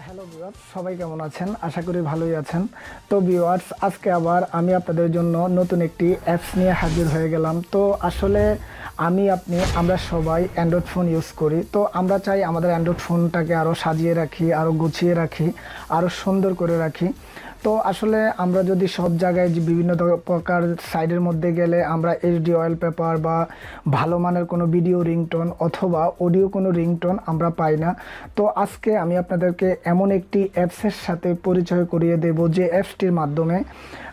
Hello viewers, সবাই কেমন আছেন? আশা করি ভালোই আছেন। তো ভিউয়ার্স, আজকে আবার আমি আপনাদের জন্য নতুন একটি অ্যাপস নিয়ে হাজির হয়ে গেলাম। তো আসলে আমরা সবাই অ্যান্ড্রয়েড ফোন ইউজ করি। তো আমরা চাই আমাদের অ্যান্ড্রয়েড ফোনটাকে আরও সাজিয়ে রাখি, আরও গুছিয়ে রাখি, আরও সুন্দর করে রাখি। তো আসলে আমরা যদি সব জায়গায় যে বিভিন্ন প্রকার সাইডের মধ্যে গেলে আমরা এইচডি অয়েল পেপার বা ভালো মানের কোনো ভিডিও রিংটোন অথবা অডিও কোনো রিংটোন আমরা পাই না। তো আজকে আমি আপনাদেরকে এমন একটি অ্যাপসের সাথে পরিচয় করিয়ে দেব যে অ্যাপসটির মাধ্যমে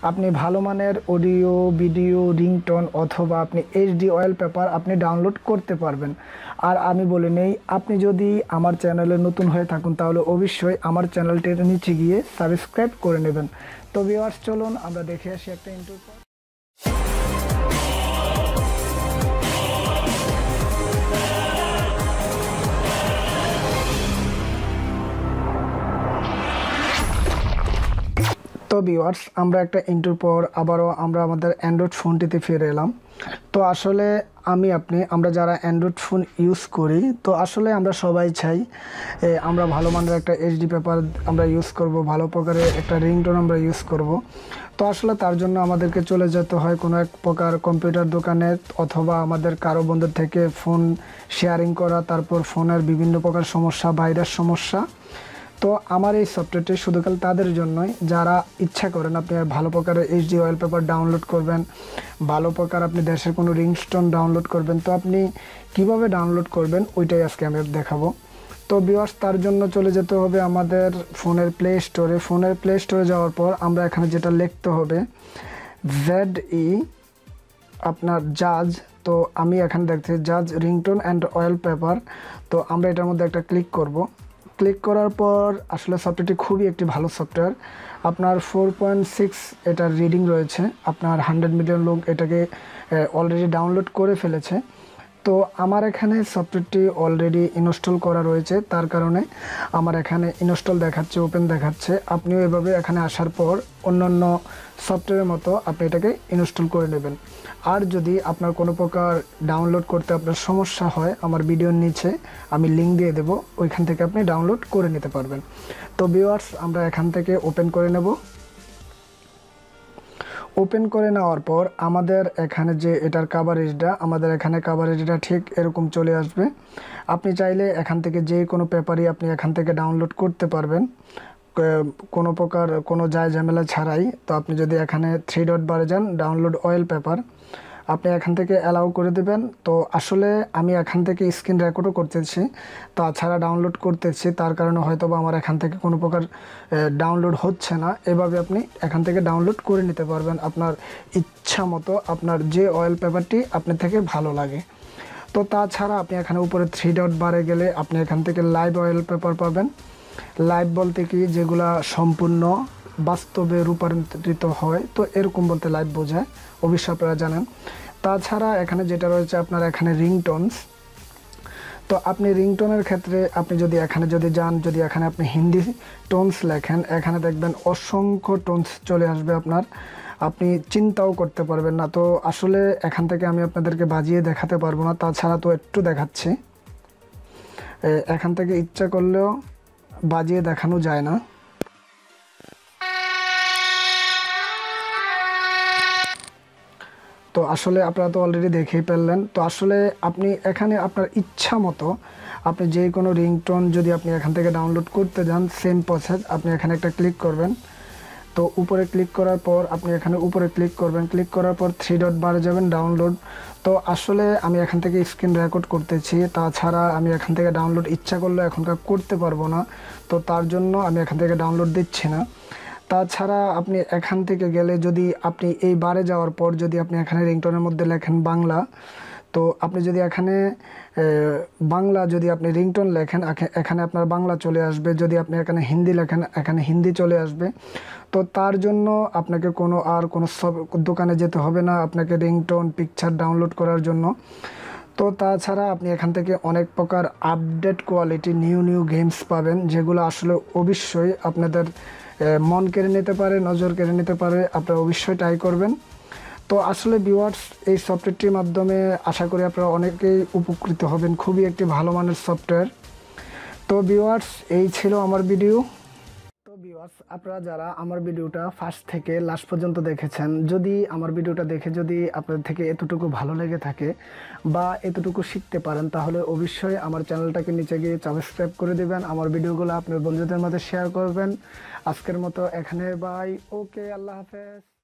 আপনি ভালো মানের অডিও ভিডিও রিংটোন অথবা আপনি এইচডি অয়েল পেপার আপনি ডাউনলোড করতে পারবেন। আর আমি বলে নেই, আপনি যদি আমার চ্যানেলে নতুন হয়ে থাকুন তাহলে অবশ্যই আমার চ্যানেলটির নিচে গিয়ে সাবস্ক্রাইব করে নেবেন। তো ভিউয়ার্স, চলুন আমরা দেখে আসি একটা ইন্ট্রো পর। তো ভিউয়ার্স, আমরা একটা ইন্ট্রোর পর আবারও আমরা আমাদের অ্যান্ড্রয়েড ফোনটিতে ফিরে এলাম। তো আসলে আমরা যারা অ্যান্ড্রয়েড ফোন ইউজ করি, তো আসলে আমরা সবাই চাই আমরা ভালো মানের একটা এইচডি পেপার আমরা ইউজ করব, ভালো প্রকারের একটা রিংটোন আমরা ইউজ করব। তো আসলে তার জন্য আমাদেরকে চলে যেতে হয় কোনো এক প্রকার কম্পিউটার দোকানে অথবা আমাদের কারো বন্ধুর থেকে ফোন শেয়ারিং করা, তারপর ফোনের বিভিন্ন প্রকার সমস্যা, ভাইরাস সমস্যা। তো আমার এই সফটওয়্যারটি শুধু কাল তাদের জন্যই যারা ইচ্ছা করেন আপনি ভালো প্রকারের এইচডি অয়েল পেপার ডাউনলোড করবেন, ভালো প্রকার আপনি দেশের কোনো রিংটোন ডাউনলোড করবেন। তো আপনি কিভাবে ডাউনলোড করবেন ওইটাই আজকে আমি দেখাবো। তো ভিউয়ার্স, তার জন্য চলে যেতে হবে আমাদের ফোনের প্লে স্টোরে। ফোনের প্লে স্টোরে যাওয়ার পর আমরা এখানে যেটা লিখতে হবে ZE আপনার জাজ। তো আমি এখানে দেখছি জাজ রিংটোন অ্যান্ড অয়েল পেপার। তো আমরা এটার মধ্যে একটা ক্লিক করব। ক্লিক করার পর আসলে সফটওয়্যারটি খুবই একটি ভালো সফটওয়্যার। আপনার 4.6 এটার রিডিং রয়েছে। আপনার 100 মিলিয়ন লোক এটাকে অলরেডি ডাউনলোড করে ফেলেছে। তো আমার এখানে সফটওয়্যারটি অলরেডি ইনস্টল করা রয়েছে, তার কারণে আমার এখানে ইনস্টল দেখাচ্ছে, ওপেন দেখাচ্ছে। আপনিও এভাবে এখানে আসার পর অন্যান্য সফটওয়্যারের মতো আপনি এটাকে ইনস্টল করে নেবেন। আর যদি আপনার কোনো প্রকার ডাউনলোড করতে আপনার সমস্যা হয়, আমার ভিডিওর নিচে আমি লিঙ্ক দিয়ে দেব, ওইখান থেকে আপনি ডাউনলোড করে নিতে পারবেন। তো ভিউয়ার্স, আমরা এখান থেকে ওপেন করে নেব। ওপেন করে নেওয়ার পর আমাদের এখানে যে এটার কাভারেজটা ঠিক এরকম চলে আসবে। আপনি চাইলে এখান থেকে যে কোনো পেপারই আপনি এখান থেকে ডাউনলোড করতে পারবেন কোনো প্রকার কোনো ঝামেলা ছাড়াই। তো আপনি যদি এখানে 3 ডট বারে যান, ডাউনলোড অয়েল পেপার, আপনি এখান থেকে অ্যালাউ করে দেবেন। তো আসলে আমি এখান থেকে স্ক্রিন রেকর্ডও করতেছি, তাছাড়া ডাউনলোড করতেছি, তার কারণে হয়তো বা আমার এখান থেকে কোনো প্রকার ডাউনলোড হচ্ছে না। এভাবে আপনি এখান থেকে ডাউনলোড করে নিতে পারবেন আপনার ইচ্ছা মতো, আপনার যে অয়েল পেপারটি আপনার থেকে ভালো লাগে। তো তাছাড়া আপনি এখানে উপরে 3 ডট বারে গেলে আপনি এখান থেকে লাইভ অয়েল পেপার পাবেন। লাইভ বলতে কি, যেগুলা সম্পূর্ণ বাস্তবে রূপান্তরিত হয়, তো এরকম বলতে লাইভ বোঝায়, অবশ্যই আপনারা জানেন। তাছাড়া এখানে যেটা রয়েছে আপনার এখানে রিংটোনস। তো আপনি রিংটোনের ক্ষেত্রে আপনি যদি এখানে আপনি হিন্দি টোনস লেখেন, এখানে দেখবেন অসংখ্য টোনস চলে আসবে আপনার, আপনি চিন্তাও করতে পারবেন না। তো আসলে এখান থেকে আমি আপনাদেরকে বাজিয়ে দেখাতে পারবো না, তাছাড়া তো একটু দেখাচ্ছি। এখান থেকে ইচ্ছা করলেও বাজিয়ে দেখানো যায় না। তো আসলে আপনারা তো অলরেডি দেখেই পেলেন। তো আসলে আপনি এখানে আপনার ইচ্ছা মতো আপনি যে কোনো রিংটোন যদি আপনি এখান থেকে ডাউনলোড করতে যান, সেম প্রসেস, আপনি এখানে একটা ক্লিক করবেন। তো উপরে ক্লিক করার পর আপনি এখানে উপরে ক্লিক করবেন, ক্লিক করার পর 3 ডট বারে যাবেন, ডাউনলোড। তো আসলে আমি এখান থেকে স্ক্রিন রেকর্ড করতেছি, তাছাড়া আমি এখান থেকে ডাউনলোড ইচ্ছা করলে এখনকার করতে পারবো না, তো তার জন্য আমি এখান থেকে ডাউনলোড দিচ্ছি না। তাছাড়া আপনি এখান থেকে গেলে যদি আপনি এই বারে যাওয়ার পর যদি আপনি এখানে রিংটোনের মধ্যে লেখেন বাংলা, তো আপনি যদি এখানে বাংলা যদি আপনি রিংটোন লেখেন, এখানে আপনার বাংলা চলে আসবে। যদি আপনি এখানে হিন্দি লেখেন, এখানে হিন্দি চলে আসবে। তো তার জন্য আপনাকে কোনো সব দোকানে যেতে হবে না আপনাকে রিংটোন পিকচার ডাউনলোড করার জন্য। তো তাছাড়া আপনি এখান থেকে অনেক প্রকার আপডেট কোয়ালিটি নিউ গেমস পাবেন, যেগুলো আসলে অবশ্যই আপনাদের মন কেড়ে নিতে পারে, নজর কেড়ে নিতে পারে। আপনারা অবশ্যই ট্রাই করবেন। তো আসলে ভিউয়ার্স, এই সফটওয়্যারটির মাধ্যমে আশা করি আপনারা অনেকেই উপকৃত হবেন। খুবই একটি ভালো মানের সফটওয়্যার। তো ভিউয়ার্স, এই ছিল আমার ভিডিও। ভিউয়ার্স, আপনারা যারা আমার ভিডিওটা ফার্স্ট থেকে লাস্ট পর্যন্ত দেখেছেন, যদি আমার ভিডিওটা দেখে যদি আপনাদের থেকে এতটুকু ভালো লেগে থাকে বা এতটুকু শিখতে পারেন, তাহলে অবশ্যই আমার চ্যানেলটাকে নিচে গিয়ে সাবস্ক্রাইব করে দিবেন, আমার ভিডিওগুলো আপনার বন্ধুদের মধ্যে শেয়ার করবেন। আজকের মতো এখানে বাই, ওকে, আল্লাহ হাফেজ।